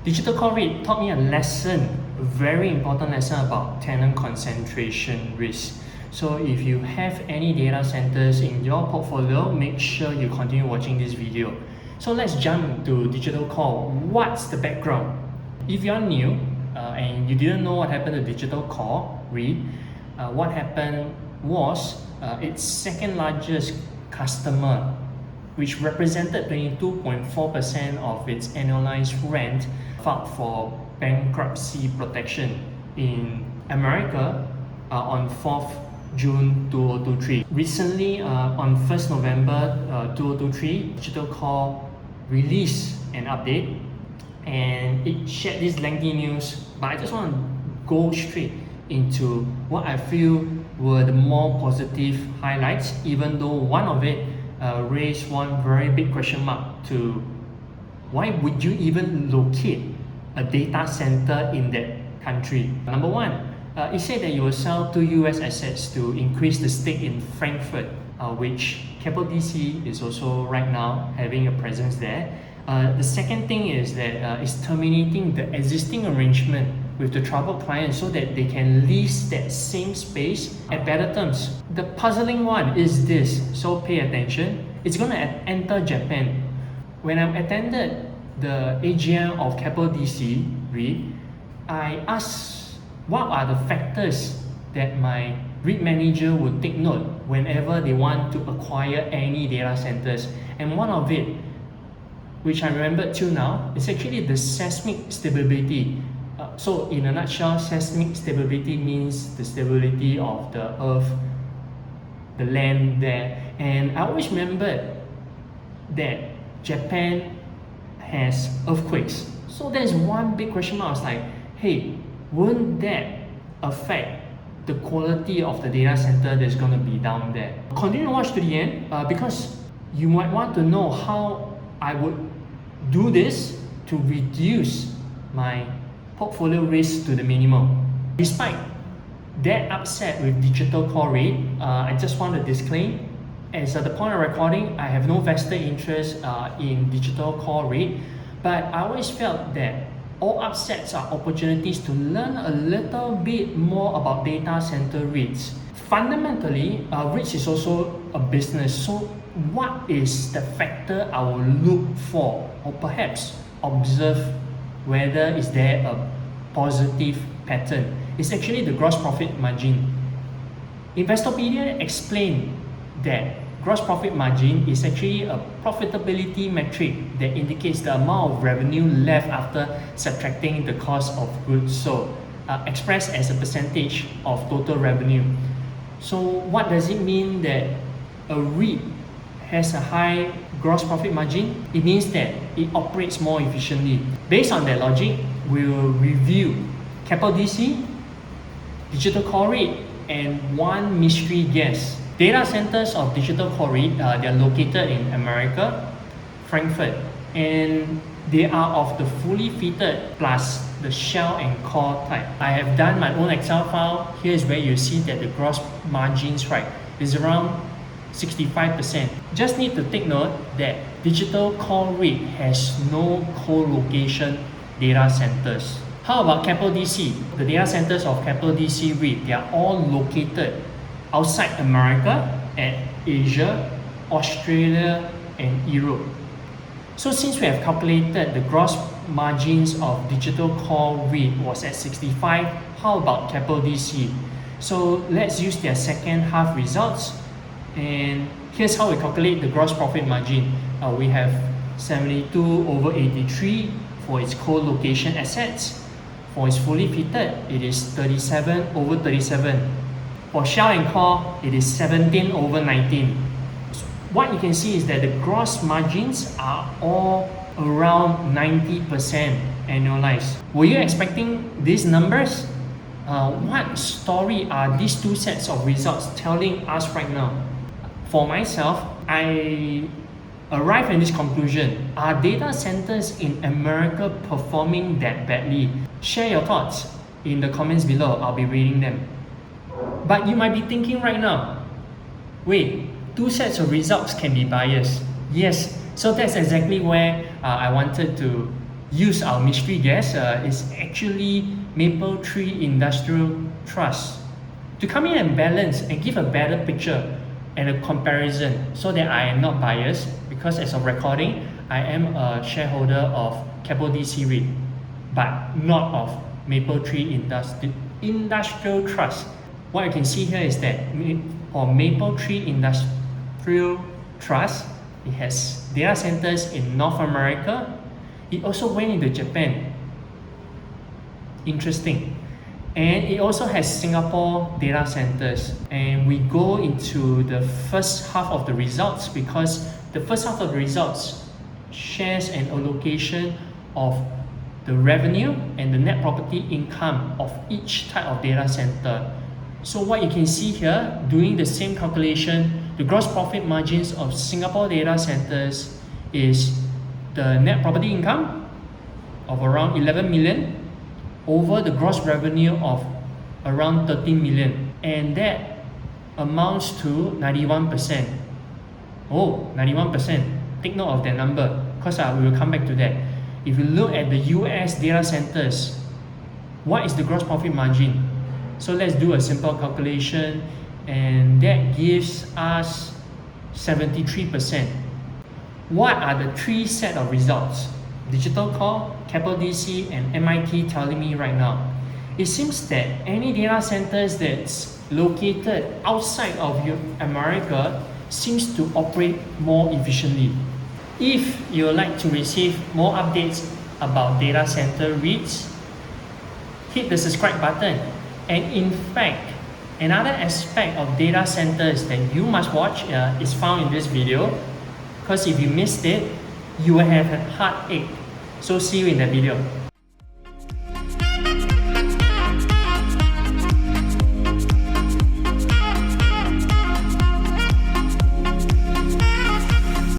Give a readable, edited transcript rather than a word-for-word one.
Digital Core REIT taught me a lesson, a very important lesson about tenant concentration risk. So if you have any data centers in your portfolio, make sure you continue watching this video. So let's jump to Digital Core. What's the background? If you're new and you didn't know what happened to Digital Core REIT, what happened was its second largest customer, which represented 22.4% of its annualized rent, filed for bankruptcy protection in America on 4th June 2023. Recently, on 1st November 2023, Digital Core released an update and it shared this lengthy news, but I just want to go straight into what I feel were the more positive highlights, even though one of it raised one very big question mark to why would you even locate a data center in that country. Number one, it said that you will sell 2 US assets to increase the stake in Frankfurt, which Keppel DC is also right now having a presence there. The second thing is that it's terminating the existing arrangement with the troubled client so that they can lease that same space at better terms. The puzzling one is this, so pay attention. It's going to enter Japan. When I attended the AGM of Keppel DC REIT, I asked what are the factors that my REIT manager would take note whenever they want to acquire any data centers. And one of it, which I remember till now, is actually the seismic stability. So in a nutshell, seismic stability means the stability of the earth, the land there. And I always remembered that Japan has earthquakes. So there's one big question mark. I was like, hey, won't that affect the quality of the data center that's going to be down there? Continue to watch to the end because you might want to know how I would do this to reduce my portfolio risk to the minimum. Despite that upset with Digital Core REIT, I just want to disclaim, as at the point of recording, I have no vested interest in Digital Core REIT, but I always felt that all upsets are opportunities to learn a little bit more about data center REITs. Fundamentally, REITs is also a business, so what is the factor I will look for, or perhaps observe whether is there a positive pattern? It's actually the gross profit margin. Investopedia explained that gross profit margin is actually a profitability metric that indicates the amount of revenue left after subtracting the cost of goods sold, expressed as a percentage of total revenue. So what does it mean that a REIT has a high gross profit margin? It means that it operates more efficiently. Based on that logic, we will review Keppel DC, Digital Core REIT, and one mystery guest. Data centers of Digital Core REIT, they are located in America, Frankfurt, and they are of the fully fitted plus the shell and core type. I have done my own Excel file. Here is where you see that the gross margins, right, is around 65%. Just need to take note that Digital Core REIT has no co-location data centers. How about Keppel DC? The data centers of Keppel DC REIT, they are all located outside America and Asia, Australia, and Europe. So since we have calculated the gross margins of Digital Core REIT was at 65, how about Keppel DC? So let's use their second half results. And here's how we calculate the gross profit margin. We have 72/83 for its co-location assets. For its fully fitted, it is 37/37. For shell and core, it is 17/19. So what you can see is that the gross margins are all around 90% annualized. Were you expecting these numbers? What story are these two sets of results telling us right now? For myself, I arrived at this conclusion. Are data centers in America performing that badly? Share your thoughts in the comments below. I'll be reading them. But you might be thinking right now, wait, two sets of results can be biased. Yes, so that's exactly where I wanted to use our mystery guest is actually Mapletree Industrial Trust to come in and balance and give a better picture and a comparison so that I am not biased, because as of recording, I am a shareholder of Keppel DC REIT, but not of Mapletree Industrial Trust. What you can see here is that for Mapletree Industrial Trust, it has data centers in North America. It also went into Japan. Interesting. And it also has Singapore data centers. And we go into the first half of the results, because the first half of the results shares an allocation of the revenue and the net property income of each type of data center. So what you can see here, doing the same calculation, the gross profit margins of Singapore data centers is the net property income of around 11 million over the gross revenue of around 13 million, and that amounts to 91%. Oh, 91%. Take note of that number, because we will come back to that. If you look at the US data centers, what is the gross profit margin? So let's do a simple calculation, and that gives us 73%. What are the three set of results Digital Core, Keppel DC, and MIT telling me right now? It seems that any data centers that's located outside of America seems to operate more efficiently. If you would like to receive more updates about data center REITs, hit the subscribe button. And in fact, another aspect of data centers that you must watch is found in this video, because if you missed it, you will have a heartache. So see you in the video.